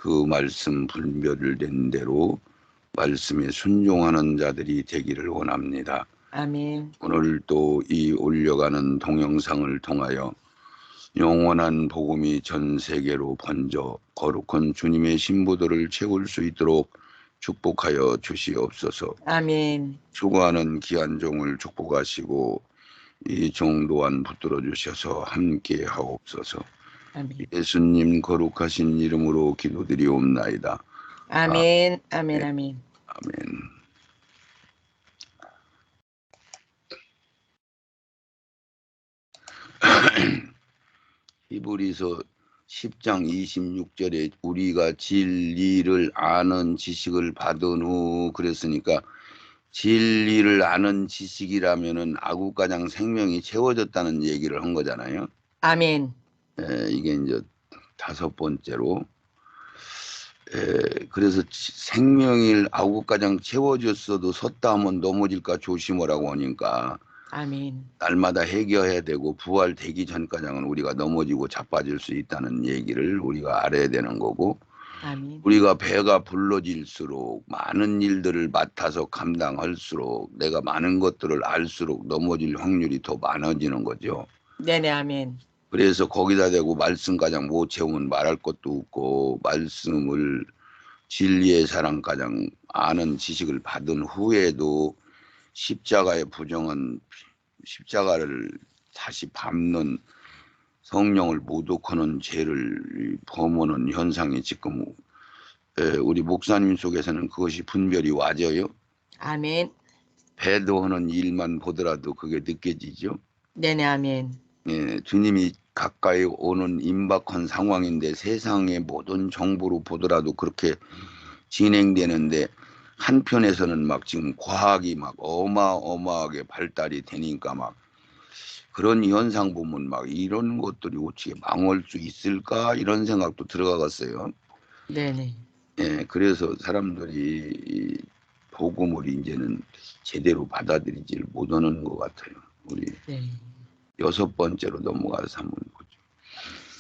그 말씀 분별된 대로 말씀에 순종하는 자들이 되기를 원합니다. 아멘. 오늘 또 이 올려가는 동영상을 통하여 영원한 복음이 전 세계로 번져 거룩한 주님의 신부들을 채울 수 있도록 축복하여 주시옵소서. 아멘. 수고하는 귀한 종을 축복하시고 이 종 또한 붙들어 주셔서 함께 하옵소서. 아멘. 예수님 거룩하신 이름으로 기도드리옵나이다. 아멘. 아멘. 아멘. 아멘. 히브리서 10장 26절에 우리가 진리를 아는 지식을 받은 후 그랬으니까 진리를 아는 지식이라면은 아구가장 생명이 채워졌다는 얘기를 한 거잖아요. 아멘. 이게 이제 다섯 번째로 그래서 생명일 아구가장 채워졌어도 섰다 하면 넘어질까 조심하라고 하니까 아멘. 날마다 해결해야 되고 부활되기 전까지는 우리가 넘어지고 자빠질 수 있다는 얘기를 우리가 알아야 되는 거고 아멘. 우리가 배가 불러질수록 많은 일들을 맡아서 감당할수록 내가 많은 것들을 알수록 넘어질 확률이 더 많아지는 거죠. 네네. 아멘. 그래서 거기다 대고 말씀가장 못 채우면 말할 것도 없고 말씀을 진리의 사랑가장 아는 지식을 받은 후에도 십자가의 부정한 십자가를 다시 밟는 성령을 모독하는 죄를 범하는 현상이 지금 우리 목사님 속에서는 그것이 분별이 와져요. 아멘. 배도하는 일만 보더라도 그게 느껴지죠. 네네. 아멘. 주님이 가까이 오는 임박한 상황인데 세상의 모든 정보로 보더라도 그렇게 진행되는데 한편에서는 막 지금 과학이 막 어마어마하게 발달이 되니까 막 그런 현상 보면 막 이런 것들이 어떻게 망할 수 있을까 이런 생각도 들어가겠어요. 네네. 그래서 사람들이 이 복음을 이제는 제대로 받아들이질 못하는 것 같아요. 우리 네. 여섯 번째로 넘어가서 한번 보죠.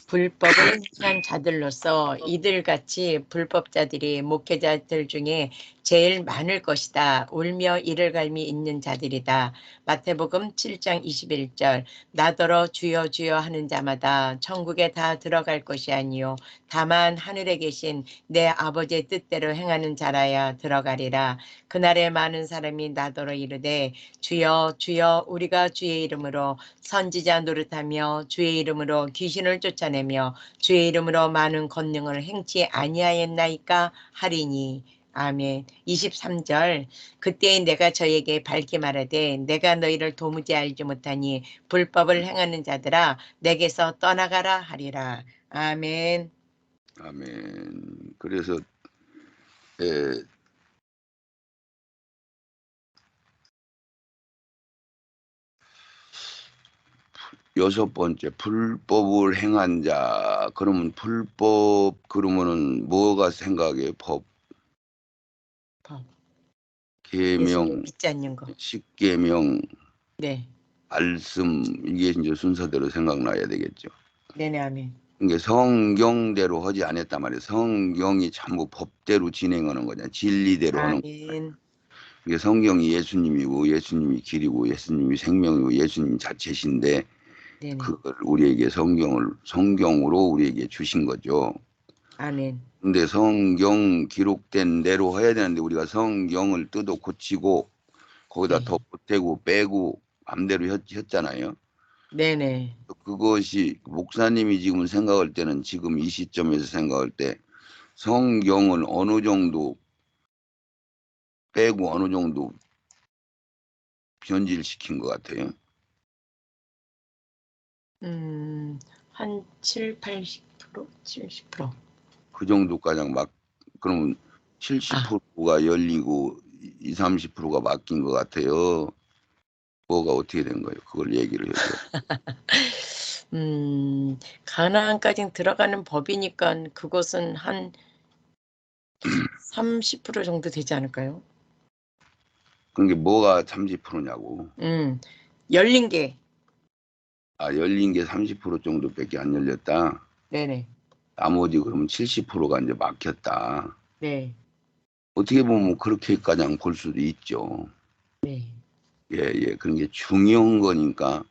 불법을 행한 자들로서 이들같이 불법자들이 목회자들 중에 제일 많을 것이다. 울며 이를 갈미 있는 자들이다. 마태복음 7장 21절 나더러 주여 주여 하는 자마다 천국에 다 들어갈 것이 아니요 다만 하늘에 계신 내 아버지의 뜻대로 행하는 자라야 들어가리라. 그날에 많은 사람이 나더러 이르되 주여 주여 우리가 주의 이름으로 선지자 노릇하며 주의 이름으로 귀신을 쫓아내며 주의 이름으로 많은 권능을 행치 아니하였나이까 하리니. 아멘. 23절 그때 내가 저에게 밝게 말하되 내가 너희를 도무지 알지 못하니 불법을 행하는 자들아 내게서 떠나가라 하리라. 아멘. 아멘. 그래서 에, 여섯 번째 불법을 행한 자 그러면 불법 그러면은 뭐가 생각해? 법, 법. 예수님 계명, 믿지 않는 거. 십계명, 네. 말씀 이게 이제 순서대로 생각나야 되겠죠. 네네. 아멘. 이게 성경대로 하지 않았단 말이에요. 성경이 전부 법대로 진행하는 거냐, 진리대로 하는 거냐. 아멘. 이게 성경이 예수님이고 예수님이 길이고 예수님이 생명이고 예수님 자체신데 네네. 그걸 우리에게 성경으로 우리에게 주신 거죠. 아멘. 근데 성경 기록된 대로 해야 되는데 우리가 성경을 뜯어 고치고 거기다 네. 더 보태고 빼고 맘대로 했잖아요. 네네. 그것이 목사님이 지금 생각할 때는 지금 이 시점에서 생각할 때 성경은 어느 정도 빼고 어느 정도 변질시킨 것 같아요. 한 7, 80%? 70%. 그 정도까지 막 그러면 70%가 열리고 20, 30%가 맡긴 것 같아요. 뭐가 어떻게 된 거예요? 그걸 얘기를 해줘요. 가나안까지 들어가는 법이니까 그것은 한 30% 정도 되지 않을까요? 그게 뭐가 30%냐고. 열린 게. 아, 열린 게 30% 정도밖에 안 열렸다. 네네. 나머지 그러면 70%가 이제 막혔다. 네. 어떻게 보면 그렇게까지 볼 수도 있죠. 네. 예, 예. 그런 게 중요한 거니까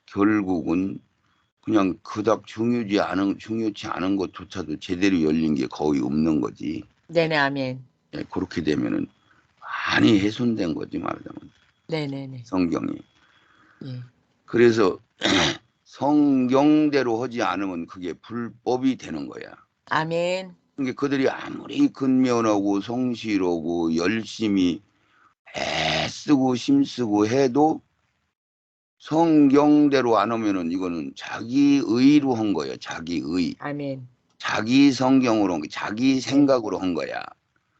결국은 그냥 그닥 중요치 않은 것조차도 제대로 열린 게 거의 없는 거지. 네네, 아멘. 예, 그렇게 되면은 많이 훼손된 거지, 말하자면. 네네네. 성경이. 예. 그래서 성경대로 하지 않으면 그게 불법이 되는 거야. 아멘. 그러니까 그들이 아무리 근면하고 성실하고 열심히 애쓰고 힘쓰고 해도 성경대로 안 하면은 이거는 자기 의로 한 거예요. 자기 의. 아멘. 자기 성경으로 한 거, 자기 네. 생각으로 한 거야.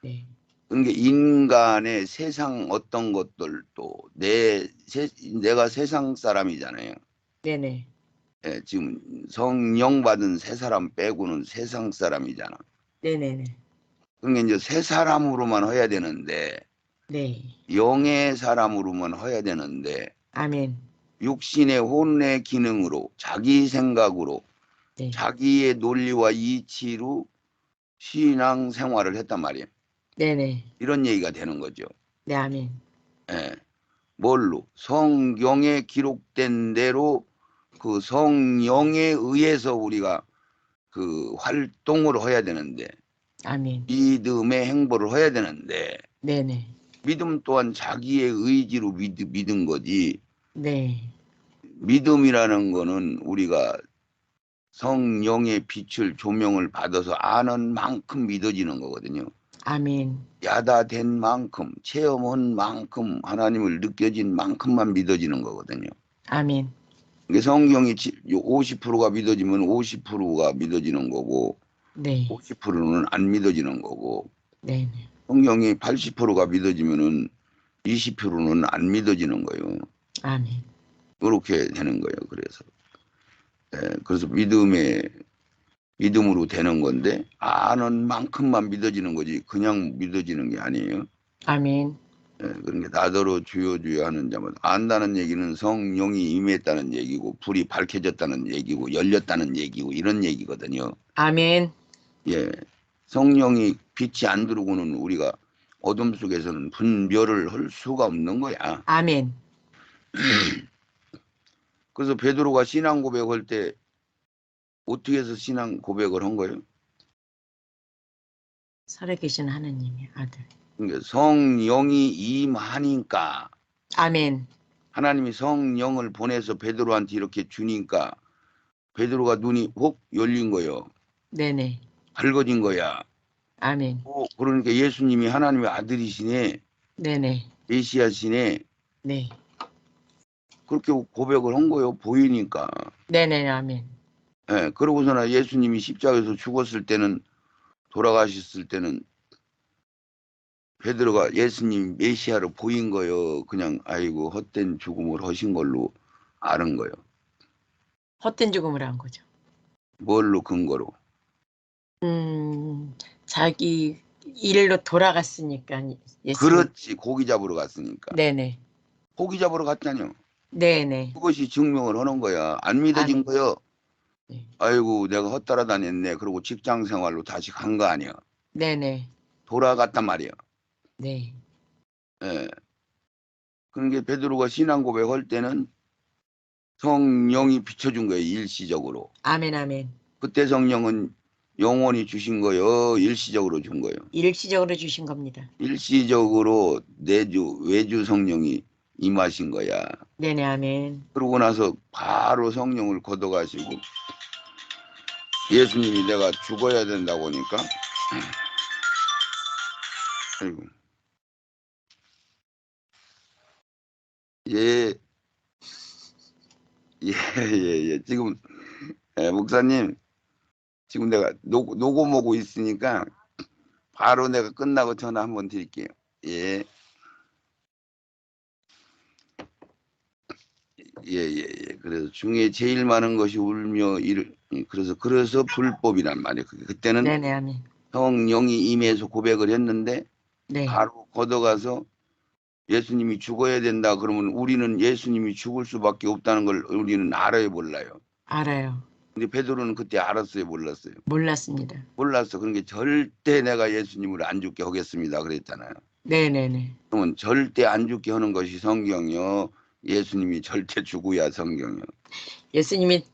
네. 그러니까 인간의 세상 어떤 것들도 내가 세상 사람이잖아요. 네네. 예, 지금 성령 받은 새 사람 빼고는 세상 사람이잖아. 네네네. 그러니까 이제 새 사람으로만 해야 되는데 네. 영의 사람으로만 해야 되는데 아멘. 육신의 혼의 기능으로 자기 생각으로 네. 자기의 논리와 이치로 신앙 생활을 했단 말이에요. 네네. 이런 얘기가 되는 거죠. 네, 아멘. 예. 뭘로? 성경에 기록된 대로 그 성령에 의해서 우리가 그 활동을 해야 되는데 아멘. 믿음의 행보를 해야 되는데 네네. 믿음 또한 자기의 의지로 믿은 거지. 네. 믿음이라는 거는 우리가 성령의 빛을 조명을 받아서 아는 만큼 믿어지는 거거든요. 아멘. 야다된 만큼 체험한 만큼 하나님을 느껴진 만큼만 믿어지는 거거든요. 아멘. 그러니까 성경이 50%가 믿어지면 50%가 믿어지는 거고 네. 50%는 안 믿어지는 거고 네네. 성경이 80%가 믿어지면은 20%는 안 믿어지는 거예요. 아멘. 그렇게 되는 거예요. 그래서 그래서 믿음으로 되는 건데 아는 만큼만 믿어지는 거지 그냥 믿어지는 게 아니에요. 아멘. 그러니까 나더러 주여 주여 하는 자마다 안다는 얘기는 성령이 임했다는 얘기고 불이 밝혀졌다는 얘기고 열렸다는 얘기고 이런 얘기거든요. 아멘. 예, 성령이 빛이 안 들어오고는 우리가 어둠 속에서는 분별을 할 수가 없는 거야. 아멘. 그래서 베드로가 신앙 고백할 때 어떻게 해서 신앙 고백을 한 거예요? 살아계신 하나님의 아들. 그러니까 성령이 임하니까 아멘. 하나님이 성령을 보내서 베드로한테 이렇게 주니까 베드로가 눈이 혹 열린 거예요. 네네. 밝아진 거야. 아멘. 그러니까 예수님이 하나님의 아들이시네, 네네. 메시아시네, 네. 그렇게 고백을 한 거예요. 보이니까. 네네. 아멘. 예, 그러고서나 예수님이 십자가에서 죽었을 때는, 돌아가셨을 때는 베드로가 예수님 메시아로 보인 거예요. 그냥 아이고 헛된 죽음을 하신 걸로 아는 거예요. 헛된 죽음을 한 거죠. 뭘로 근거로? 자기 일로 돌아갔으니까 예수님. 그렇지, 고기 잡으러 갔으니까. 네네. 고기 잡으러 갔다뇨. 네네. 그것이 증명을 하는 거야. 안 믿어진 아멘. 거요. 네. 아이고 내가 헛따라다녔네. 그러고 직장 생활로 다시 간 거 아니야. 네네. 돌아갔단 말이야. 네. 예. 그러니까 베드로가 신앙 고백할 때는 성령이 비춰준 거예요. 일시적으로. 아멘. 아멘. 그때 성령은 영원히 주신 거예요. 일시적으로 준 거예요. 일시적으로 주신 겁니다. 일시적으로 외주 성령이 임하신 거야. 네네. 아멘. 그러고 나서 바로 성령을 걷어가시고 예수님이 내가 죽어야 된다고 하니까 아이고. 예, 예, 예, 예. 지금 목사님 지금 내가 녹음하고 있으니까 바로 내가 끝나고 전화 한번 드릴게요. 예, 예, 예, 예. 그래서 중에 제일 많은 것이 울며 그래서 불법이란 말이에요. 그때는 네네. 아멘. 성령이 임해서 고백을 했는데 네. 바로 걷어가서 예수님이 죽어야 된다 그러면 우리는 예수님이 죽을 수밖에 없다는 걸 우리는 알아요, 몰라요? 알아요. 근데 베드로는 그때 알았어요, 몰랐어요? 몰랐습니다. 몰랐어. 그러니까 절대 내가 예수님을 안 죽게 하겠습니다 그랬잖아요. 네네네. 그러면 절대 안 죽게 하는 것이 성경이요. 예수님이 절대 죽어야 성경이요. 예수님이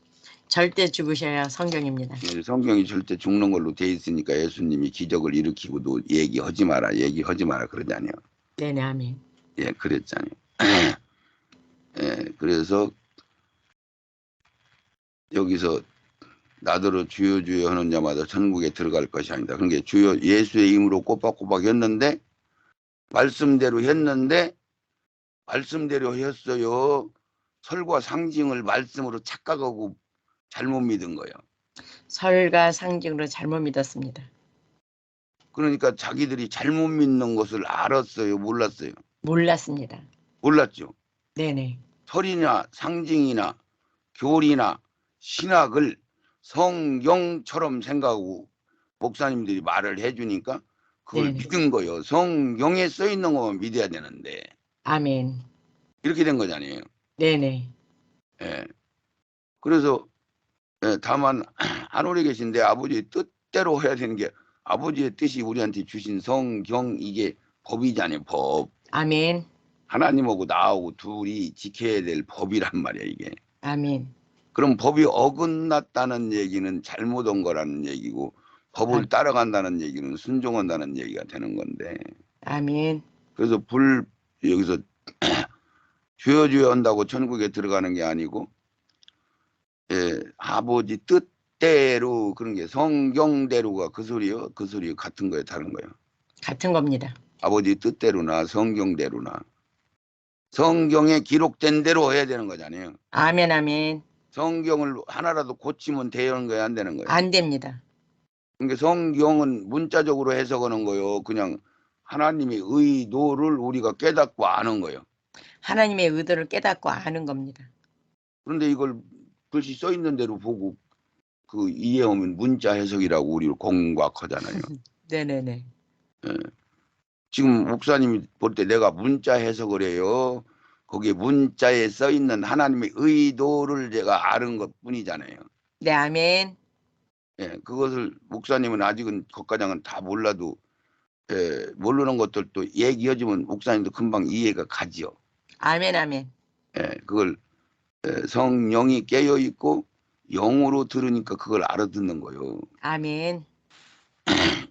절대 죽으셔야 성경입니다. 예, 성경이 절대 죽는 걸로 돼 있으니까 예수님이 기적을 일으키고도 얘기하지 마라 그러잖아요. 네네, 아멘. 예, 그랬잖아요. 예, 그래서 여기서 나더러 주여 주여 하는 자마다 천국에 들어갈 것이 아니다. 그러니까 주여 예수의 이름으로 꼬박꼬박 했는데 말씀대로 했어요. 설과 상징을 말씀으로 착각하고 잘못 믿은 거예요. 설과 상징으로 잘못 믿었습니다. 그러니까 자기들이 잘못 믿는 것을 알았어요, 몰랐어요? 몰랐습니다. 몰랐죠. 네네. 설이나 상징이나 교리나 신학을 성경처럼 생각하고 목사님들이 말을 해주니까 그걸 네네. 믿은 거예요. 성경에 써 있는 것만 믿어야 되는데 아멘. 이렇게 된 거잖아요. 네네. 예. 그래서 예, 다만 하늘에 계신 내 아버지의 뜻대로 해야 되는 게 아버지의 뜻이 우리한테 주신 성경 이게 법이잖아요. 법. 아멘. 하나님하고 나하고 둘이 지켜야 될 법이란 말이야 이게. 아멘. 그럼 법이 어긋났다는 얘기는 잘못한 거라는 얘기고 법을 따라간다는 얘기는 순종한다는 얘기가 되는 건데 아멘. 그래서 여기서 주여 주여 한다고 천국에 들어가는 게 아니고 예, 아버지 뜻대로 그런 게 성경대로가 그 소리요. 그 소리 같은 거예요, 다른 거예요. 같은 겁니다. 아버지 뜻대로나 성경대로나 성경에 기록된 대로 해야 되는 거잖아요. 아멘, 아멘. 성경을 하나라도 고치면 되는 거예요, 안 되는 거예요. 안 됩니다. 그러니까 성경은 문자적으로 해석하는 거예요. 그냥 하나님의 의도를 우리가 깨닫고 아는 거예요. 하나님의 의도를 깨닫고 아는 겁니다. 그런데 이걸 글씨 써 있는 대로 보고 그 이해하면 문자 해석이라고 우리를 공각하잖아요. 네네네. 예. 지금 목사님이 볼 때 내가 문자 해석을 해요. 거기에 문자에 써 있는 하나님의 의도를 제가 아는 것 뿐이잖아요. 네, 아멘. 예, 그것을 목사님은 아직은 것가장은 다 몰라도 예, 모르는 것들도 얘기해주면 목사님도 금방 이해가 가지요. 아멘, 아멘. 예, 그걸 성령이 깨어 있고 영으로 들으니까 그걸 알아듣는 거예요. 아멘.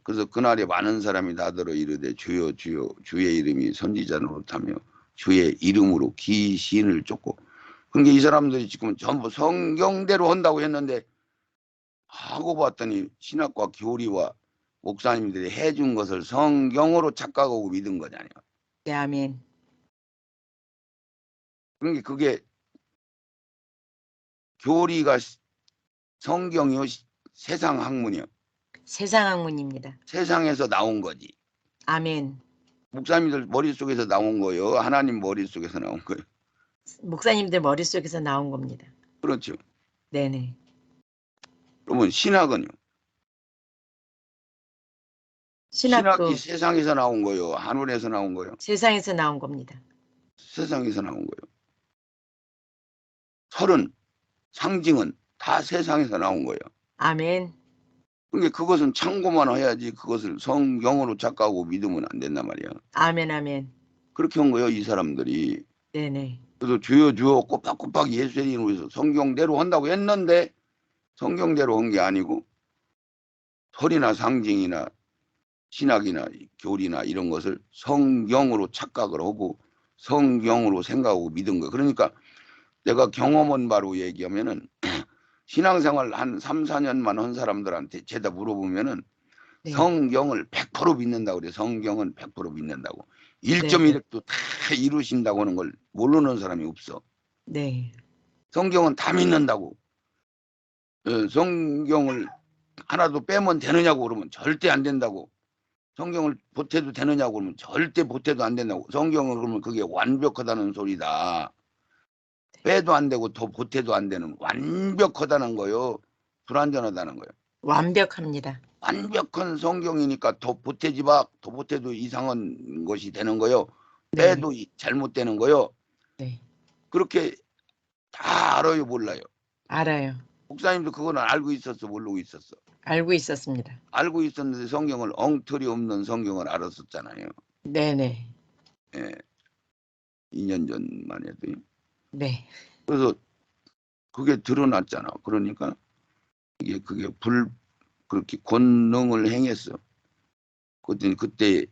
그래서 그날에 많은 사람이 나더러 이르되 주여 주여 주의 이름이 선지자 노릇하며 주의 이름으로 귀신을 쫓고 그러니까 이 사람들이 지금 전부 성경대로 한다고 했는데 하고 봤더니 신학과 교리와 목사님들이 해준 것을 성경으로 착각하고 믿은 거잖아요. 네, 아멘. 그러니까 그게 교리가 성경이요 세상 학문이요. 세상 학문입니다. 세상에서 나온 거지. 아멘. 목사님들 머릿속에서 나온 거예요. 하나님 머릿속에서 나온 거예요. 목사님들 머릿속에서 나온 겁니다. 그렇죠. 네네. 그러면 신학은요. 신학도 신학이 세상에서 나온 거예요. 하늘에서 나온 거예요. 세상에서 나온 겁니다. 세상에서 나온 거예요. 설은 상징은 다 세상에서 나온 거예요. 아멘. 그러니까 그것은 참고만 해야지 그것을 성경으로 착각하고 믿으면 안 된단 말이야. 아멘, 아멘. 그렇게 한 거예요, 이 사람들이. 네네. 그래서 주여 주여 꼬박꼬박 예수의 이름으로 해서 성경대로 한다고 했는데 성경대로 한 게 아니고 설이나 상징이나 신학이나 교리나 이런 것을 성경으로 착각을 하고 성경으로 생각하고 믿은 거예요. 그러니까 내가 경험한 바로 얘기하면은 신앙생활 한 3, 4년만 한 사람들한테 죄다 물어보면은 네. 성경을 100% 믿는다고 그래. 성경은 100% 믿는다고. 네. 1.1도 다 이루신다고 하는 걸 모르는 사람이 없어. 네. 성경은 다 믿는다고. 성경을 하나도 빼면 되느냐고 그러면 절대 안 된다고. 성경을 보태도 되느냐고 그러면 절대 보태도 안 된다고. 성경을 그러면 그게 완벽하다는 소리다. 빼도 안 되고 더 보태도 안 되는 완벽하다는 거요. 불완전하다는 거예요. 완벽합니다. 완벽한 성경이니까 더 보태지 마. 더 보태도 이상한 것이 되는 거요. 네. 빼도 잘못되는 거요. 네. 그렇게 다 알아요, 몰라요? 알아요. 목사님도 그거는 알고 있었어, 모르고 있었어? 알고 있었습니다. 알고 있었는데 성경을 엉터리 없는 성경을 알았었잖아요. 네네. 예, 2년 전만 해도. 네. 그래서 그게 드러났잖아. 그러니까 그게 그렇게 권능을 행했어. 그때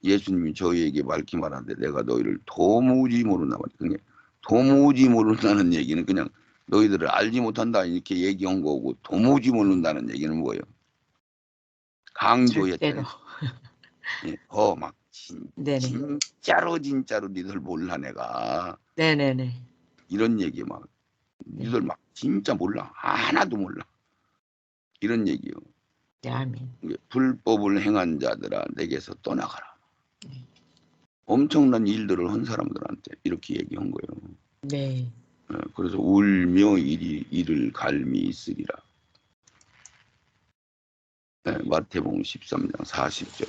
예수님이 저희에게 밝히 말하는데 내가 너희를 도무지 모른다 말이야. 그게 도무지 모른다는 얘기는 그냥 너희들을 알지 못한다 이렇게 얘기한 거고, 도무지 모른다는 얘기는 뭐예요? 절대로. 강조했다. 예, 막 네네. 진짜로 니들 몰라 내가, 네네네. 이런 얘기 막 네. 니들 막 진짜 몰라, 하나도 몰라, 이런 얘기요. 네, 아멘. 불법을 행한 자들아 내게서 떠나가라. 네. 엄청난 일들을 한 사람들한테 이렇게 얘기한 거예요. 네. 그래서 울며 이를 갈미 있으리라. 마태복음 13장 40절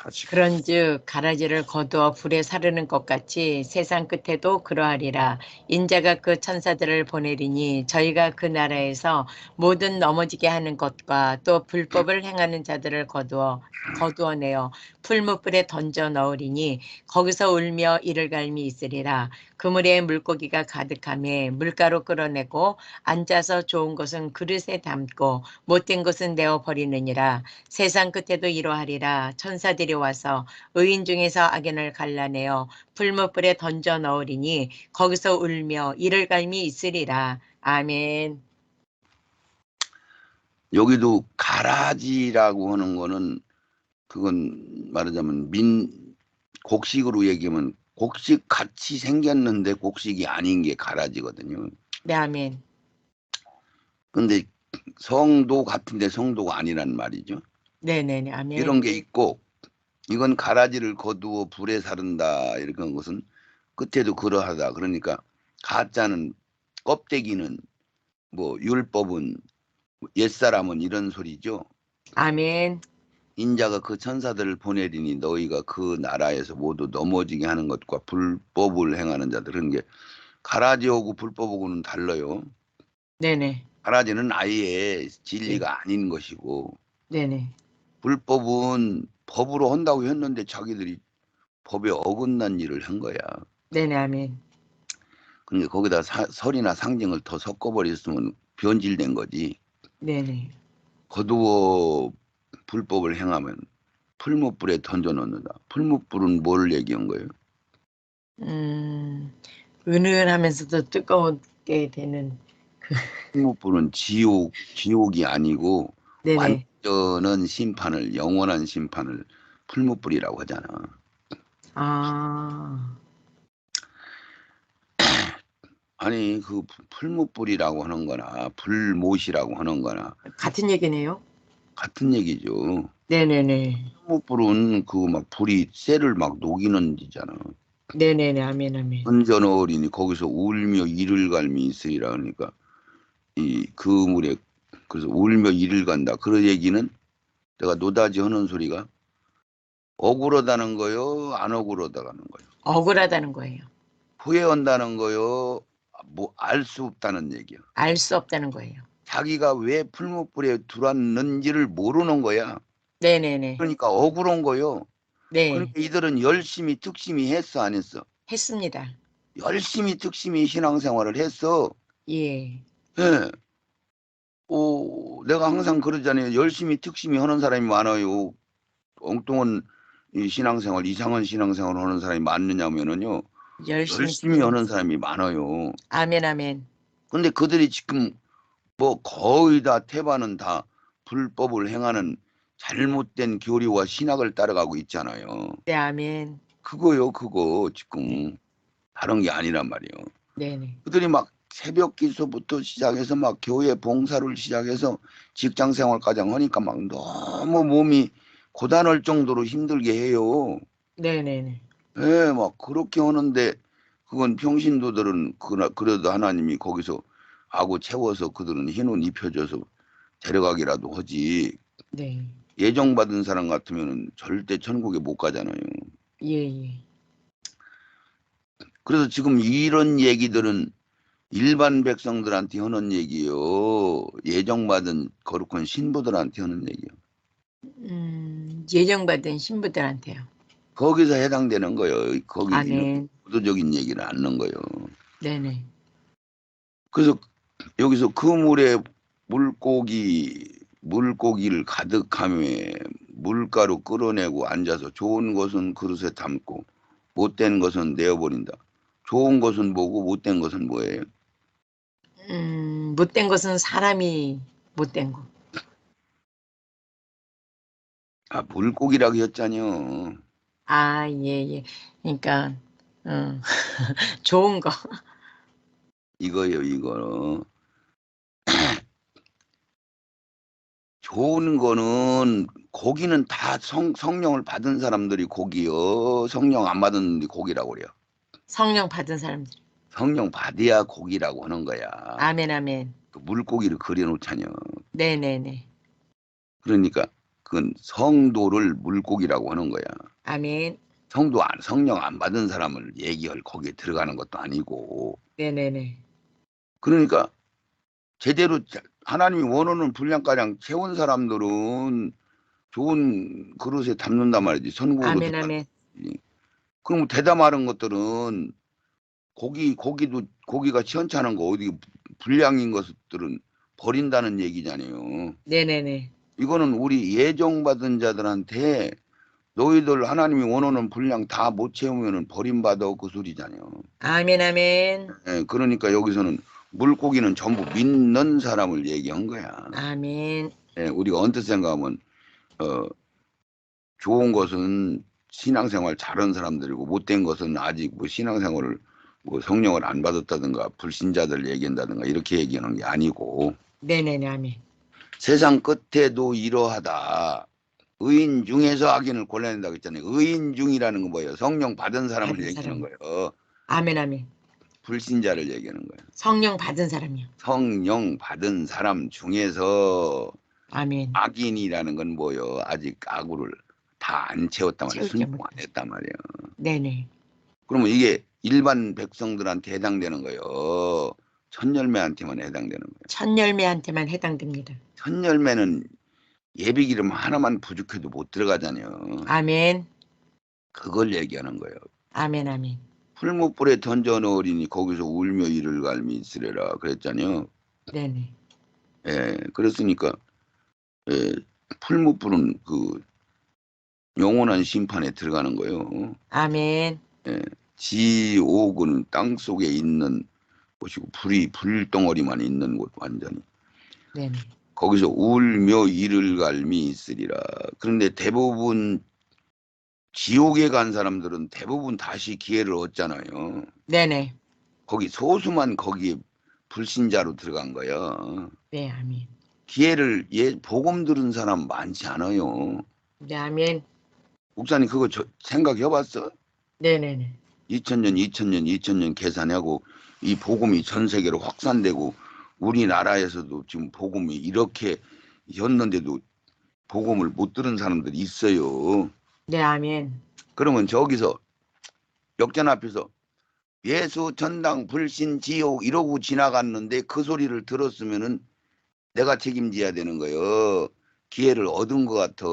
40. 그런즉 가라지를 거두어 불에 사르는 것 같이 세상 끝에도 그러하리라. 인자가 그 천사들을 보내리니 저희가 그 나라에서 모든 넘어지게 하는 것과 또 불법을 행하는 자들을 거두어내어 풀무불에 던져 넣으리니 거기서 울며 이를 갈미 있으리라. 그물에 물고기가 가득하며 물가로 끌어내고 앉아서 좋은 것은 그릇에 담고 못된 것은 내어 버리느니라. 세상 끝에도 이러하리라. 천사들이 와서 의인 중에서 악인을 갈라내어 풀무불에 던져 넣으리니 거기서 울며 이를 갈미 있으리라. 아멘. 여기도 가라지라고 하는 거는, 그건 말하자면 곡식으로 얘기하면 곡식 같이 생겼는데 곡식이 아닌 게 가라지거든요. 네, 아멘. 근데 성도 같은데 성도가 아니란 말이죠. 네네네, 아멘. 이런 게 있고, 이건 가라지를 거두어 불에 사른다 이렇게 한 것은 끝에도 그러하다. 그러니까 가짜는, 껍데기는, 뭐 율법은, 옛사람은, 이런 소리죠. 아멘. 인자가 그 천사들을 보내리니 너희가 그 나라에서 모두 넘어지게 하는 것과 불법을 행하는 자들. 그런 게 가라지하고 불법하고는 달라요. 네네. 가라지는 아예 네. 진리가 아닌 것이고, 네네. 불법은 법으로 한다고 했는데 자기들이 법에 어긋난 일을 한 거야. 네네, 아멘. 그러니까 거기다 설이나 상징을 더 섞어버렸으면 변질된 거지. 네네. 거두어 불법을 행하면 풀무불에 던져놓는다. 풀무불은 뭘 얘기한 거예요? 은은하면서도 뜨겁게 되는 그, 풀무불은 지옥이 아니고 네네. 완전한 심판을, 영원한 심판을 풀무불이라고 하잖아. 아, 아니 그 풀무불이라고 하는 거나 불못이라고 하는 거나 같은 얘기네요. 같은 얘기죠. 네네네. 풀무불은 그 막 불이 쇠를 막 녹이는 데잖아. 네네네, 아멘, 아멘. 은전어리니 거기서 울며 이를 갈미 있으리라. 그러니까 이 그 물에, 그래서 울며 이를 간다. 그런 얘기는 내가 노다지 하는 소리가 억울하다는 거요, 안 억울하다는 거요, 억울하다는 거예요. 후회한다는 거요, 뭐 알 수 없다는 얘기야. 알 수 없다는 거예요. 자기가 왜 풀무불에 들어왔는지를 모르는 거야. 네네네. 그러니까 억울한 거요. 네, 그러니까 이들은 열심히 특심히 했어, 안 했어? 했습니다. 열심히 특심히 신앙생활을 했어. 예, 예. 내가 항상 그러잖아요. 열심히 특심히 하는 사람이 많아요. 엉뚱한 이 신앙생활, 이상한 신앙생활 하는 사람이 많느냐면은요, 열심히 열심히 지키는. 하는 사람이 많아요. 아멘, 아멘. 근데 그들이 지금 뭐 거의 다 태반은 다 불법을 행하는 잘못된 교리와 신학을 따라가고 있잖아요. 네, 아멘. 그거요, 그거 네, 지금 다른 게 아니란 말이에요. 네네. 그들이 막 새벽 기도부터 시작해서 막 교회 봉사를 시작해서 직장 생활까지 하니까 막 너무 몸이 고단할 정도로 힘들게 해요. 네네네. 예, 막 그렇게 하는데 그건 평신도들은 그래도 하나님이 거기서 아고 채워서 그들은 흰옷 입혀줘서 데려가기라도 하지. 네, 예정받은 사람 같으면은 절대 천국에 못 가잖아요. 예, 예. 그래서 지금 이런 얘기들은 일반 백성들한테 하는 얘기요. 예정받은 거룩한 신부들한테 하는 얘기요. 예정받은 신부들한테요. 거기서 해당되는 거예요. 거기 이런 아멘. 구도적인 얘기를 않는 거예요. 네네. 그래서 여기서 그 물에 물고기를 가득하며 물가로 끌어내고 앉아서 좋은 것은 그릇에 담고 못된 것은 내어버린다. 좋은 것은 뭐고 못된 것은 뭐예요? 못된 것은 사람이 못된 거. 아, 물고기라고 했잖요. 아, 예, 예. 그러니까, 어, 좋은 거. 이거요, 이거. 좋은 거는 고기는 다 성령을 받은 사람들이 고기요. 성령 안 받은 고기라고 그래요. 성령 받은 사람들. 성령 받아야 고기라고 하는 거야. 아멘, 아멘. 그 물고기를 그려놓자녀. 네네네. 그러니까 그건 성도를 물고기라고 하는 거야. 아멘. 성령 안 받은 사람을 얘기할 거기에 들어가는 것도 아니고. 네네네. 그러니까 제대로 하나님이 원하는 분량가량 채운 사람들은 좋은 그릇에 담는단 말이지. 선국으로 아멘, 들어가는 아멘. 거지. 그럼 대담하는 것들은 고기가 시원찮은 거 어디 불량인 것들은 버린다는 얘기잖아요. 네네네. 이거는 우리 예정받은 자들한테 너희들 하나님이 원하는 분량 다 못 채우면은 버림받아 그 소리잖아요. 아멘, 아멘. 예, 그러니까 여기서는 물고기는 전부 믿는 사람을 얘기한 거야. 아멘. 예, 우리가 언뜻 생각하면 어, 좋은 것은 신앙생활 잘한 사람들이고 못된 것은 아직 뭐 신앙생활을 뭐 성령을 안 받았다든가 불신자들 얘기한다든가 이렇게 얘기하는 게 아니고 네네네. 아멘. 세상 끝에도 이러하다. 의인 중에서 악인을 골라낸다고 했잖아요. 의인 중이라는 건 뭐예요? 성령 받은 사람을 받은 얘기하는 사람. 거예요. 아멘, 아멘. 불신자를 얘기하는 거예요. 성령 받은 사람이요. 성령 받은 사람 중에서 아멘. 악인이라는 건 뭐예요? 아직 악우를 다 안 채웠단 말이에요. 채우지 순종 안 못해. 했단 말이에요. 네네. 그러면 이게 일반 백성들한테 해당되는 거예요. 첫 열매한테만 해당되는 거예요. 첫 열매한테만 해당됩니다. 첫 열매는 예비 기름 하나만 부족해도 못 들어가잖아요. 아멘. 그걸 얘기하는 거예요. 아멘, 아멘. 풀무불에 던져 넣으리니 거기서 울며 이를 갈미 있으리라 그랬잖아요. 네네. 예, 그랬으니까 예, 풀무불은 그 영원한 심판에 들어가는 거예요. 아멘. 예, 지옥은 땅 속에 있는 곳이고 불덩어리만 있는 곳 완전히. 네네. 거기서 울며 이를 갈미 있으리라. 그런데 대부분 지옥에 간 사람들은 대부분 다시 기회를 얻잖아요. 네네. 거기 소수만 거기에 불신자로 들어간 거예요. 네, 아멘. 기회를 복음 들은 사람 많지 않아요. 네, 아멘. 목사님 그거 생각해 봤어? 네네네. 2000년 계산하고 이 복음이 전 세계로 확산되고 우리나라에서도 지금 복음이 이렇게 였는데도 복음을 못 들은 사람들이 있어요. 네, 아멘. 그러면 저기서 역전 앞에서 예수 전당 불신 지옥 이러고 지나갔는데 그 소리를 들었으면은 내가 책임져야 되는 거예요. 기회를 얻은 것 같아.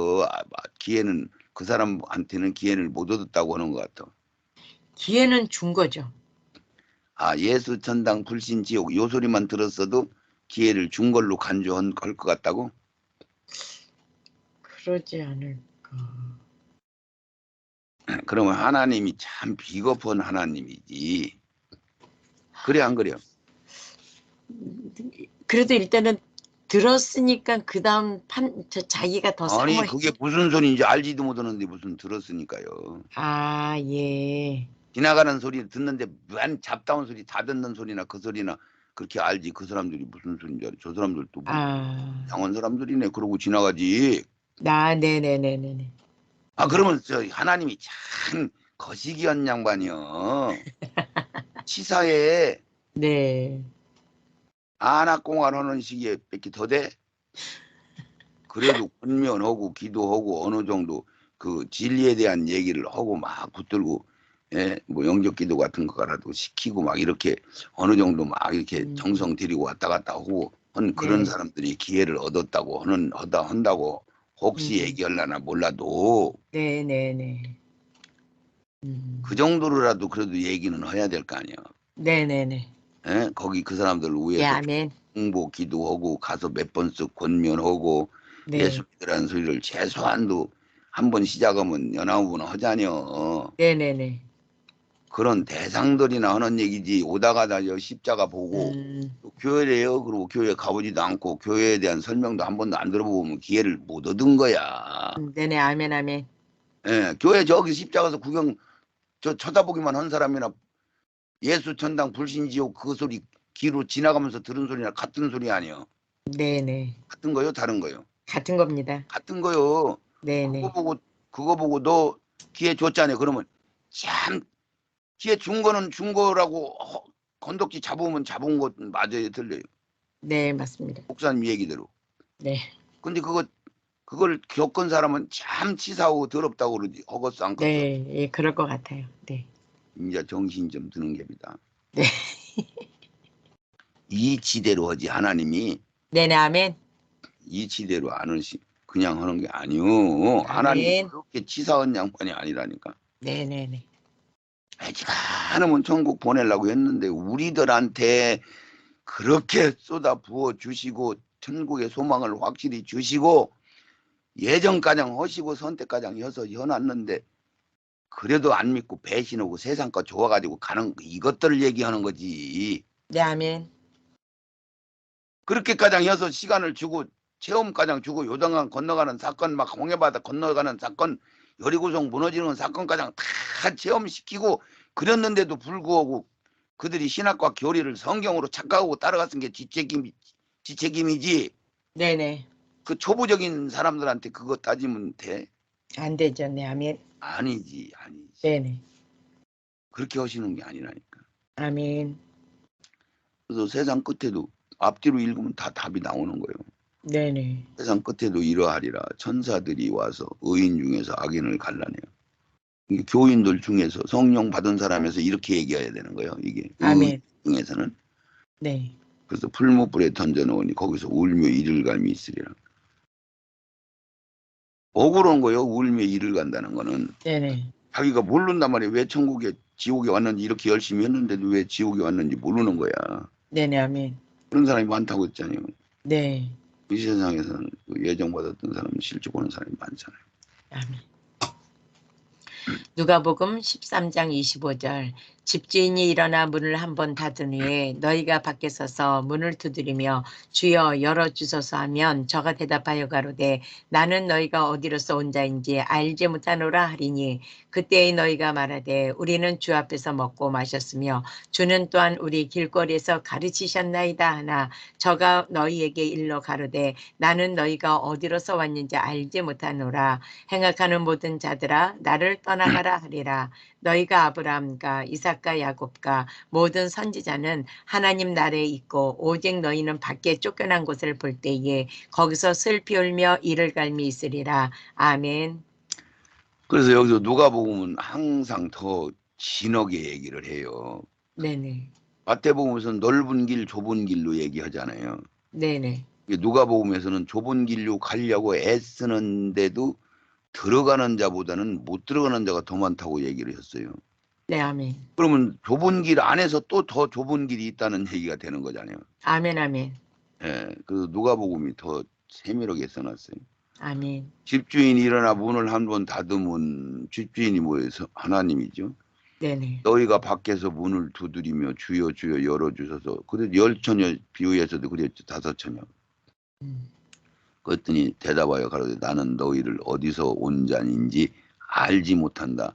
기회는 그 사람한테는 기회를 못 얻었다고 하는 것 같아. 기회는 준 거죠. 아, 예수 전당 불신 지옥 요 소리만 들었어도 기회를 준 걸로 간주할 것 같다고? 그러지 않을까. 그러면 하나님이 참 비겁한 하나님이지. 그래 안 그래요? 그래도 일단은 들었으니까 그 다음 자기가 더 아니 그게 사모했죠. 무슨 소리인지 알지도 못하는데 무슨 들었으니까요. 아, 예. 지나가는 소리 듣는데 웬 잡다운 소리 다 듣는 소리나 그 소리나 그렇게 알지. 그 사람들이 무슨 소리인지 알지. 저 사람들도 뭐 아, 이상한 사람들이네. 그러고 지나가지. 네네네네네. 아 그러면 저 하나님이 참 거시기한 양반이요. 치사해. 네. 안악공활 하는 시기에 뺏기 더 돼? 그래도 권면하고 기도하고 어느 정도 그 진리에 대한 얘기를 하고 막 붙들고 예, 뭐 영접기도 같은 거라도 시키고 막 이렇게 어느 정도 막 이렇게 정성 들이고 왔다 갔다 하고 한 그런 네. 사람들이 기회를 얻었다고 한다고 혹시 음. 얘기하려나 몰라도 네네네. 그 정도로라도 그래도 얘기는 해야 될 거 아니에요. 네네네. 예? 거기 그 사람들 예, 위해서 아멘. 홍보 기도하고 가서 몇 번씩 권면하고 네. 예수님이라는 소리를 최소한도 한 번 시작하면 연합은 하자녀. 네네네. 그런 대상들이나 하는 얘기지 오다 가다 저 십자가 보고 음. 또 교회래요. 그리고 교회 가보지도 않고 교회에 대한 설명도 한 번도 안 들어보면 기회를 못 얻은 거야. 네네. 아멘, 아멘. 예, 교회 저기 십자가에서 구경 저 쳐다보기만 한 사람이나 예수 천당 불신 지옥 그 소리 귀로 지나가면서 들은 소리나 같은 소리 아니요. 네네. 같은 거요, 다른 거요. 같은 겁니다. 같은 거요. 그거 네네. 보고 그거 보고 너 기회 줬잖아요. 그러면 참 기회 준 거는 준 거라고 건덕지 잡으면 잡은 것 맞아요, 틀려요. 네, 맞습니다. 목사님 얘기대로. 네. 근데 그걸 겪은 사람은 참 치사하고 더럽다고 그러지. 허겄어 안 컸어. 네, 예, 그럴 것 같아요. 네. 이제 정신 좀 드는 겁니다. 네. 이 지대로 하지 하나님이 네네, 아멘. 이 지대로 안 하시 그냥 하는 게 아니요. 하나님 아멘. 그렇게 치사한 양반이 아니라니까. 네네네. 해지가 않으면 천국 보내려고 했는데 우리들한테 그렇게 쏟아 부어 주시고 천국의 소망을 확실히 주시고 예정가장 하시고 선택가장 해서 해놨는데 그래도 안 믿고 배신하고 세상과 좋아가지고 가는 이것들을 얘기하는 거지. 네, 아멘. 그렇게 가장 해서 시간을 주고 체험가장 주고 요단강 건너가는 사건 막 홍해바다 건너가는 사건 여리고성 무너지는 사건가장 다 체험시키고 그랬는데도 불구하고 그들이 신학과 교리를 성경으로 착각하고 따라갔은 게 지책임이지. 네네. 그 초보적인 사람들한테 그거 따지면 돼? 안 되죠. 네, 아멘. 아니지. 네네. 그렇게 하시는 게 아니라니까. 아멘. 그래서 세상 끝에도 앞뒤로 읽으면 다 답이 나오는 거예요. 네네. 세상 끝에도 이러하리라. 천사들이 와서 의인 중에서 악인을 갈라내요. 이게 교인들 중에서 성령 받은 사람에서 이렇게 얘기해야 되는 거예요. 이게 의인 아멘. 중에서는. 네. 그래서 풀무불에 던져놓으니 거기서 울며 이를 갈미 있으리라. 억울한 거예요. 울며 이를 간다는 거는. 네네. 자기가 모른단 말이에요. 왜 천국에 지옥에 왔는지 이렇게 열심히 했는데도 왜 지옥에 왔는지 모르는 거야. 네네, 아멘. 그런 사람이 많다고 했잖아요. 네. 이 세상에서는 예정받았던 사람은 실제 보는 사람이 많잖아요. 아멘. 누가복음 13장 25절 집주인이 일어나 문을 한번 닫은 후에 너희가 밖에 서서 문을 두드리며 주여 열어주소서 하면 저가 대답하여 가로되 나는 너희가 어디로서 온 자인지 알지 못하노라 하리니 그때에 너희가 말하되 우리는 주 앞에서 먹고 마셨으며 주는 또한 우리 길거리에서 가르치셨나이다 하나 저가 너희에게 일러 가로되 나는 너희가 어디로서 왔는지 알지 못하노라 행악하는 모든 자들아 나를 떠나가라 하리라. 너희가 아브라함과 이삭과 야곱과 모든 선지자는 하나님 나라에 있고 오직 너희는 밖에 쫓겨난 곳을 볼 때에 거기서 슬피 울며 이를 갈미 있으리라. 아멘. 그래서 여기서 누가복음은 항상 더 진하게 얘기를 해요. 네네. 마태복음에서는 넓은 길, 좁은 길로 얘기하잖아요. 네네. 누가복음에서는 좁은 길로 가려고 애쓰는데도 들어가는 자보다는 못 들어가는 자가 더 많다고 얘기를 했어요. 네, 아멘. 그러면 좁은 길 안에서 또 더 좁은 길이 있다는 얘기가 되는 거잖아요. 아멘, 아멘. 예, 그래서 누가복음이 더 세밀하게 써놨어요. 아멘. 집주인이 일어나 문을 한번 닫으면 집주인이 뭐예요? 하나님이죠. 네네. 너희가 밖에서 문을 두드리며 주여 주여 열어주셔서 그래 열처녀 비유에서도 그랬죠. 다섯 처녀. 음. 그랬더니 대답하여 가로되 나는 너희를 어디서 온 자인지 알지 못한다.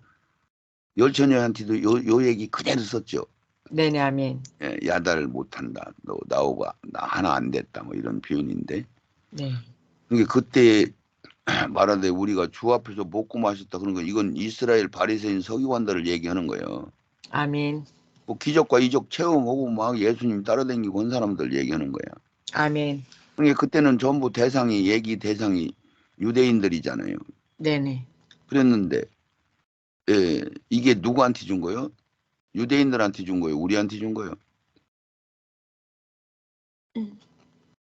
열처녀한테도 요 얘기 그대로 썼죠. 네네, 아멘. 예, 야단을 못한다. 너 나오가 나 하나 안 됐다. 뭐 이런 표현인데. 네. 그러니까 그때 말하되 우리가 주 앞에서 먹고 마셨다 그런 거 이건 이스라엘 바리새인 서기관들을 얘기하는 거예요. 아멘. 뭐 기적과 이적 체험하고 막 예수님 따라다니고 한 사람들 얘기하는 거야. 아멘. 그러니까 그때는 전부 대상이 유대인들이잖아요. 네네. 그랬는데 예, 이게 누구한테 준 거예요? 유대인들한테 준 거예요? 우리한테 준 거예요? 우리요.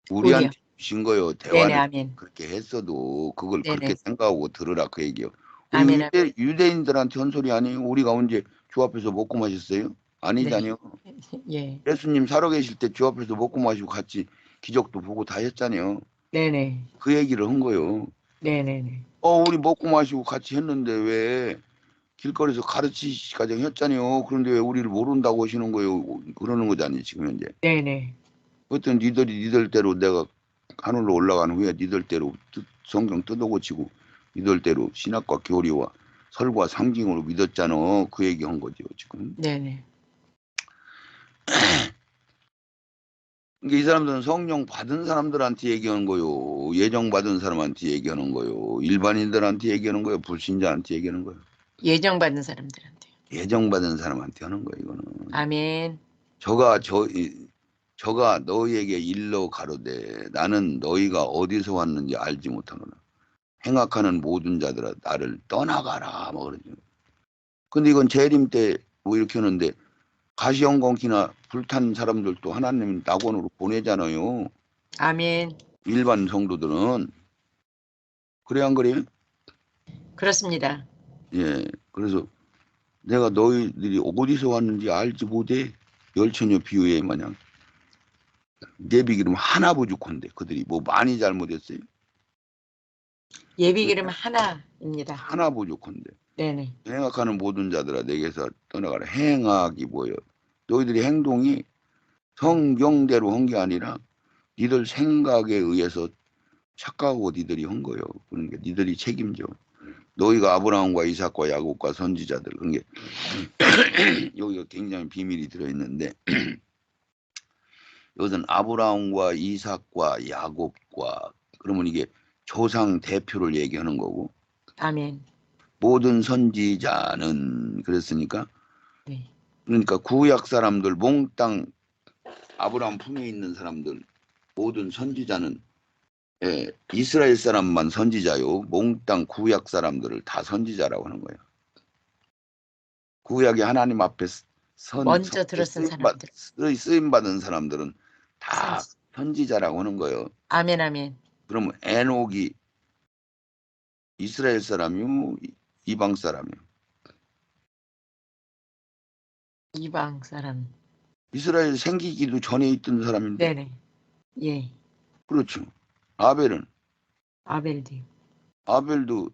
우리한테 주신 거예요. 네네, 대화를 아멘. 그렇게 했어도 그걸 그렇게 네네. 생각하고 들으라 그 얘기요. 아멘, 아멘. 유대인들한테 한 소리 아니에요? 우리가 언제 주 앞에서 먹고 마셨어요? 네. 아니잖아요. 예. 예수님 살아계실 때 주 앞에서 먹고 마시고 같이 기적도 보고 다 했잖아요. 네네. 그 얘기를 한 거예요. 네네네. 우리 먹고 마시고 같이 했는데 왜 길거리에서 가르치시가정 했잖아요. 그런데 왜 우리를 모른다고 하시는 거예요? 그러는 거잖아요, 지금 현재. 네네. 그랬더니 니들대로 내가 하늘로 올라간 후에 니들대로 성경 뜯어고치고 니들대로 신학과 교리와 설과 상징으로 믿었잖아. 그 얘기한 거죠, 지금. 네네. 그러니까 이 사람들은 성령 받은 사람들한테 얘기하는 거요. 예정 받은 사람한테 얘기하는 거요. 일반인들한테 얘기하는 거요. 불신자한테 얘기하는 거요. 예정받은 사람들한테요. 예정 받은 사람한테 하는 거예요, 이거는. 아멘. 저가 너희에게 일러 가로되 나는 너희가 어디서 왔는지 알지 못하노라. 행악하는 모든 자들아 나를 떠나가라. 뭐 그러죠. 근데 이건 재림 때 뭐 이렇게 하는데 가시형공기나 불탄 사람들도 하나님 낙원으로 보내잖아요. 아멘. 일반 성도들은. 그래 안 그래요? 그렇습니다. 예. 그래서 내가 너희들이 어디서 왔는지 알지 못해. 열처녀 비유에 마냥 예비 기름 하나 부족한데 그들이 뭐 많이 잘못했어요. 예비 기름 하나입니다. 하나 부족한데 네네. 행악하는 모든 자들아 내게서 떠나가라. 행악이 뭐예요? 너희들이 행동이 성경대로 한 게 아니라 니들 생각에 의해서 착각하고 니들이 한 거예요. 그러니까 니들이 책임져. 너희가 아브라함과 이삭과 야곱과 선지자들 그런 게 여기가 굉장히 비밀이 들어있는데 이것은 아브라함과 이삭과 야곱과 그러면 이게 조상 대표를 얘기하는 거고 아멘. 모든 선지자는 그랬으니까 네. 그러니까 구약 사람들 몽땅 아브라함 품에 있는 사람들 모든 선지자는 이스라엘 사람만 선지자요. 몽땅 구약 사람들을 다 선지자라고 하는 거예요. 구약이 하나님 앞에 먼저 들었은 사람들. 쓰임 받은 사람들은 다 선지. 선지자라고 하는 거예요. 아멘, 아멘. 그러면 에녹이 이스라엘 사람이요, 이방 사람이요. 이방 사람. 이스라엘 생기기도 전에 있던 사람인데. 네네. 예. 그렇죠. 아벨은 아벨디요. 아벨도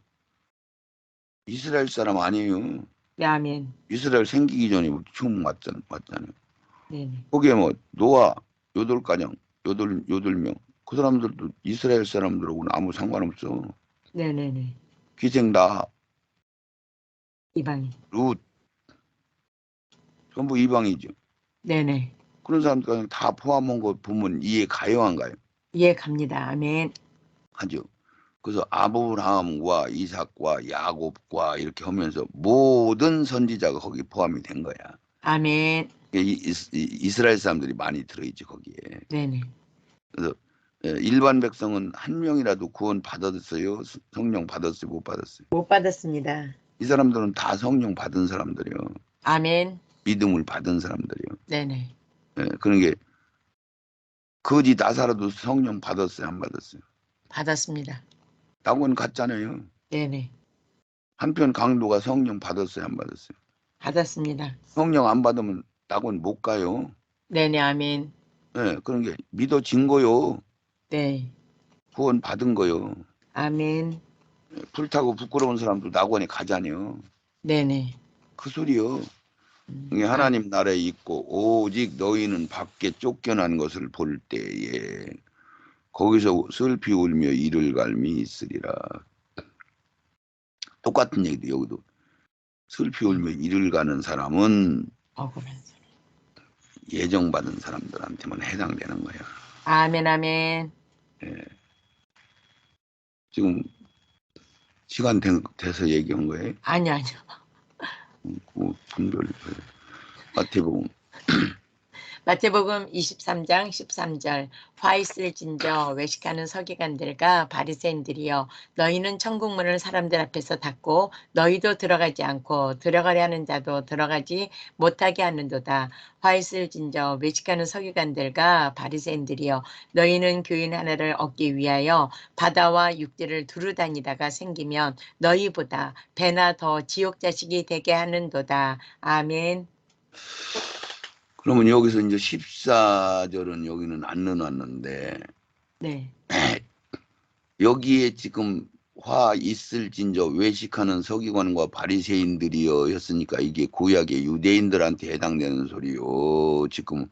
이스라엘 사람 아니에요. 네, 아멘. 이스라엘 생기기 전에 처음 왔잖아요. 네네. 거기에 뭐 노아 8가정, 8명 그 사람들도 이스라엘 사람들하고는 아무 상관없어. 네네네. 기생다, 이방인. 룻 전부 이방이죠. 네네. 그런 사람들 그냥 다 포함한 거 보면 이해 가요 안 가요? 이해 갑니다. 아멘. 하죠. 그래서 아브라함과 이삭과 야곱과 이렇게 하면서 모든 선지자가 거기 포함이 된 거야. 아멘. 이스라엘 사람들이 많이 들어있지 거기에. 네네. 그래서 일반 백성은 한 명이라도 구원 받았어요? 성령 받았어요? 못 받았어요? 못 받았습니다. 이 사람들은 다 성령 받은 사람들이요. 아멘. 믿음을 받은 사람들이요. 네네. 그런 게 거지 나사로도 성령 받았어요? 안 받았어요? 받았습니다. 낙원 갔잖아요. 네네. 한편 강도가 성령 받았어요? 안 받았어요? 받았습니다. 성령 안 받으면 낙원 못 가요. 네네. 아멘. 그런 게 믿어진 거요. 네. 구원 받은 거요. 아멘. 불타고 부끄러운 사람도 낙원에 가잖아요. 네네. 그 소리요. 이게 아, 하나님 나라에 있고 오직 너희는 밖에 쫓겨난 것을 볼 때에 거기서 슬피 울며 이를 갈미 있으리라. 똑같은 얘기도 여기도 슬피 울며 이를 가는 사람은 억울한 소리. 예정받은 사람들한테만 해당되는 거예요. 아멘, 아멘. 예. 지금 시간 돼서 얘기한 거예요. 아니요. 그 분별 마태복음 마태복음 23장 13절 화 있을진저 외식하는 서기관들과 바리새인들이여 너희는 천국문을 사람들 앞에서 닫고 너희도 들어가지 않고 들어가려 하는 자도 들어가지 못하게 하는도다. 화 있을진저 외식하는 서기관들과 바리새인들이여 너희는 교인 하나를 얻기 위하여 바다와 육지를 두루 다니다가 생기면 너희보다 배나 더 지옥 자식이 되게 하는도다. 아멘. 그러면 여기서 이제 14절은 여기는 안 넣어놨는데 네. 여기에 지금 화 있을진저 외식하는 서기관과 바리새인들이여 였으니까 이게 구약의 유대인들한테 해당되는 소리요. 지금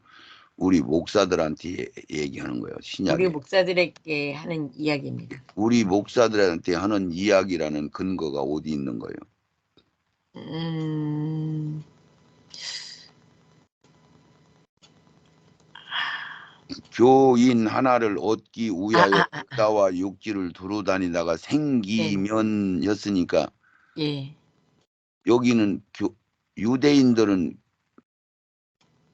우리 목사들한테 얘기하는 거예요. 우리 신약에. 목사들에게 하는 이야기입니다. 우리 목사들한테 하는 이야기라는 근거가 어디 있는 거예요? 교인 하나를 얻기 위하여 바다와 육지를 두루 다니다가 생기면 였으니까 예. 여기는 유대인들은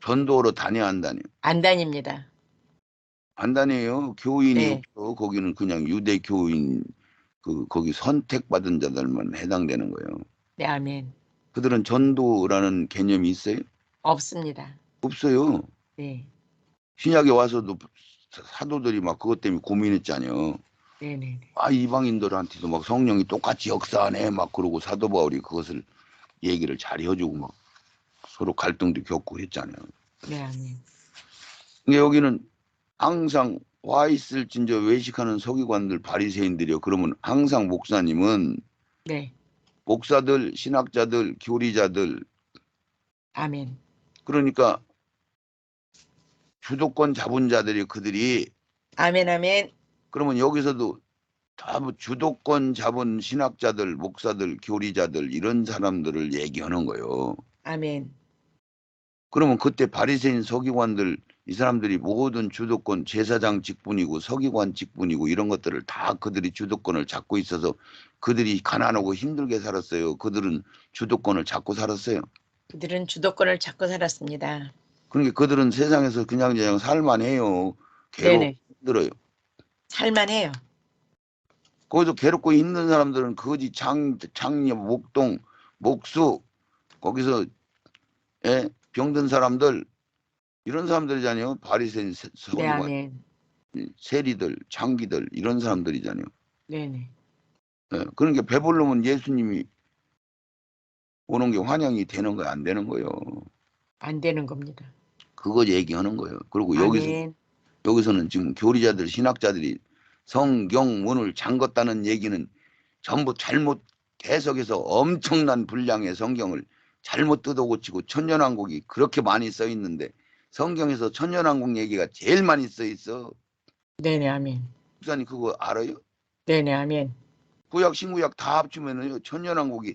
전도로 다녀야 한다네요. 안 다닙니다. 안 다녀요. 교인이 네. 없어. 거기는 그냥 유대 교인 거기 선택받은 자들만 해당되는 거예요. 네, 아멘. 그들은 전도라는 개념이 있어요? 없습니다. 없어요. 네. 신약에 와서도 사도들이 막 그것 때문에 고민했잖아요. 네네. 아, 이방인들한테도 막 성령이 똑같이 역사하네 막 그러고 사도 바울이 그것을 얘기를 잘 해주고 막 서로 갈등도 겪고 했잖아요. 네, 아멘. 근데 여기는 항상 와 있을진저 외식하는 서기관들 바리새인들이요. 그러면 항상 목사님은 네. 목사들, 신학자들, 교리자들 아멘. 그러니까 주도권 잡은 자들이 그들이 아멘, 아멘. 그러면 여기서도 다 뭐 주도권 잡은 신학자들, 목사들, 교리자들 이런 사람들을 얘기하는 거예요. 아멘. 그러면 그때 바리새인 서기관들 이 사람들이 모든 주도권 제사장 직분이고 서기관 직분이고 이런 것들을 다 그들이 주도권을 잡고 있어서 그들이 가난하고 힘들게 살았어요. 그들은 주도권을 잡고 살았어요. 그들은 주도권을 잡고 살았습니다. 그러니까 그들은 세상에서 그냥 살만해요. 괴롭고 네네. 힘들어요. 살만해요. 거기서 괴롭고 힘든 사람들은 거지 장녀, 목동, 목수 거기서 병든 사람들 이런 사람들이잖아요. 바리새인 네, 서기관, 아멘. 세리들, 장기들 이런 사람들이잖아요. 네네. 그러니까 배부르면 예수님이 오는 게 환영이 되는 거야, 안 되는 거예요. 안 되는 겁니다. 그거 얘기하는 거예요. 그리고 아멘. 여기서는 지금 교리자들, 신학자들이 성경문을 잠궜다는 얘기는 전부 잘못 해석해서 엄청난 분량의 성경을 잘못 뜯어고치고 천년왕국이 그렇게 많이 써 있는데 성경에서 천년왕국 얘기가 제일 많이 써 있어. 네네, 아멘. 목사님 그거 알아요? 네네, 아멘. 구약 신구약 다 합치면은 천년왕국이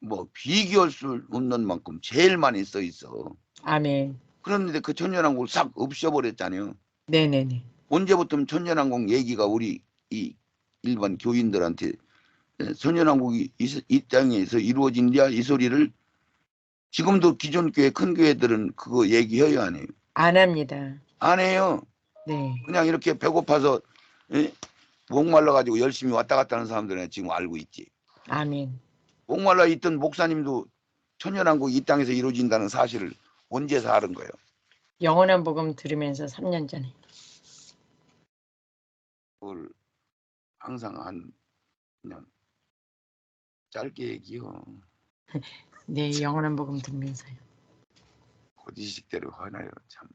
뭐 비교할 수 없는 만큼 제일 많이 써 있어. 아멘. 그런데 그 천년왕국을 싹 없애버렸잖아요. 네네네. 언제부터 천년왕국 얘기가 우리 이 일반 교인들한테 천년왕국이 이 땅에서 이루어진다 이 소리를 지금도 기존 교회 큰 교회들은 그거 얘기해요 안 해요? 안 합니다. 안 해요. 네. 그냥 이렇게 배고파서 목말라 가지고 열심히 왔다 갔다 하는 사람들은 지금 알고 있지. 아멘. 목말라 있던 목사님도 천년왕국이 이 땅에서 이루어진다는 사실을 언제서 알은 거예요? 영원한 복음 들으면서 3년 전에. 그걸 항상 그냥 짧게 얘기요. 네, 영원한 복음 들으면서요. 고지식대로 하나요 참.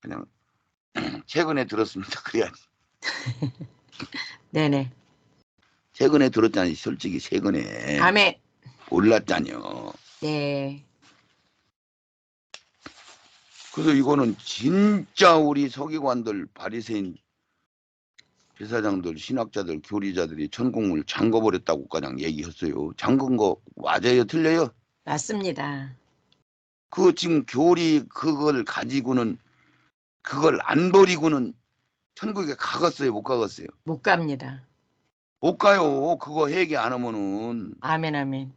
그냥 최근에 들었습니다. 그래야지. 네네. 최근에 들었잖아요. 솔직히 최근에 아멘. 올랐잖요. 네. 그래서 이거는 진짜 우리 서기관들, 바리새인, 제사장들, 신학자들, 교리자들이 천국문을 잠궈버렸다고 그냥 얘기했어요. 잠근 거 맞아요? 틀려요? 맞습니다. 그 지금 교리 그걸 가지고는 그걸 안 버리고는 천국에 가겠어요? 못 가겠어요? 못 갑니다. 못 가요. 그거 회개 안 하면은. 아멘, 아멘.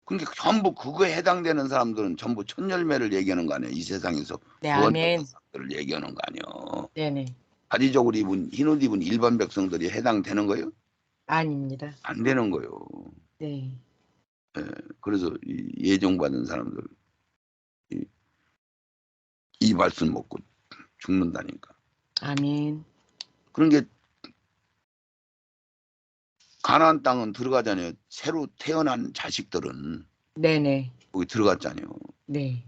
그러니까 전부 그거에 해당되는 사람들은 전부 첫 열매를 얘기하는 거 아니에요. 이 세상에서 네, 구원받은 아멘. 사람들을 얘기하는 거 아니에요. 네네. 바리적으로 입은 흰옷 입은 일반 백성들이 해당되는 거예요? 아닙니다. 안 되는 거예요. 네. 예, 그래서 이 예정받은 사람들 이 말씀 먹고 죽는다니까. 아멘. 그런 게 가나안 땅은 들어가잖아요. 새로 태어난 자식들은 네네. 거기 들어갔잖아요. 네.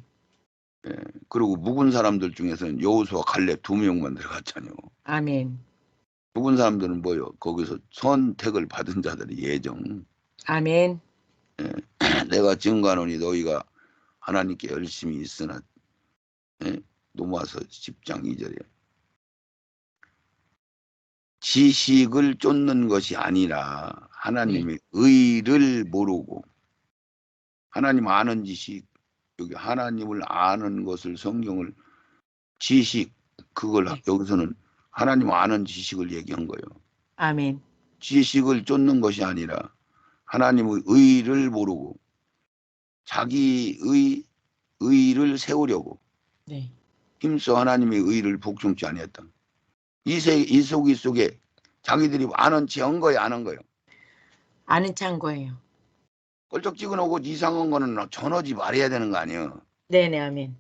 예, 그리고 묵은 사람들 중에서는 여호수아 갈렙 2명만 들어갔잖아요. 아멘. 묵은 사람들은 뭐요? 거기서 선택을 받은 자들이 예정. 아멘. 내가 증거하노니 너희가 하나님께 열심히 있으나 노마서 10장 2절에 지식을 쫓는 것이 아니라 하나님의 의를 모르고 하나님 아는 지식 여기 하나님을 아는 것을 성경을 지식 그걸 네. 여기서는 하나님 아는 지식을 얘기한 거예요. 아멘. 지식을 쫓는 것이 아니라 하나님의 의를 모르고 자기의 의를 세우려고 네. 힘써 하나님의 의를 복종치 아니했다. 이 속에 자기들이 아는 체 한 거예요, 안 한 거예요. 아는 찬 거예요. 껄쩍지근하고 이상한 거는 전하지 말아야 되는 거 아니에요. 네네. 아멘.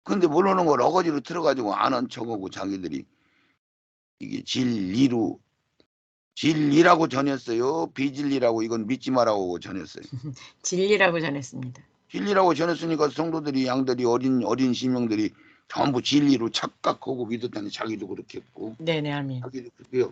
근데 모르는 걸 어거지로 들어가지고 아는 척하고 자기들이 이게 진리라고 전했어요. 비진리라고 이건 믿지 말라고 전했어요. 진리라고 전했습니다. 진리라고 전했으니까 성도들이 양들이 어린 신명들이 전부 진리로 착각하고 믿었다니 자기도 그렇게 했고 네네. 아멘. 자기도 그렇게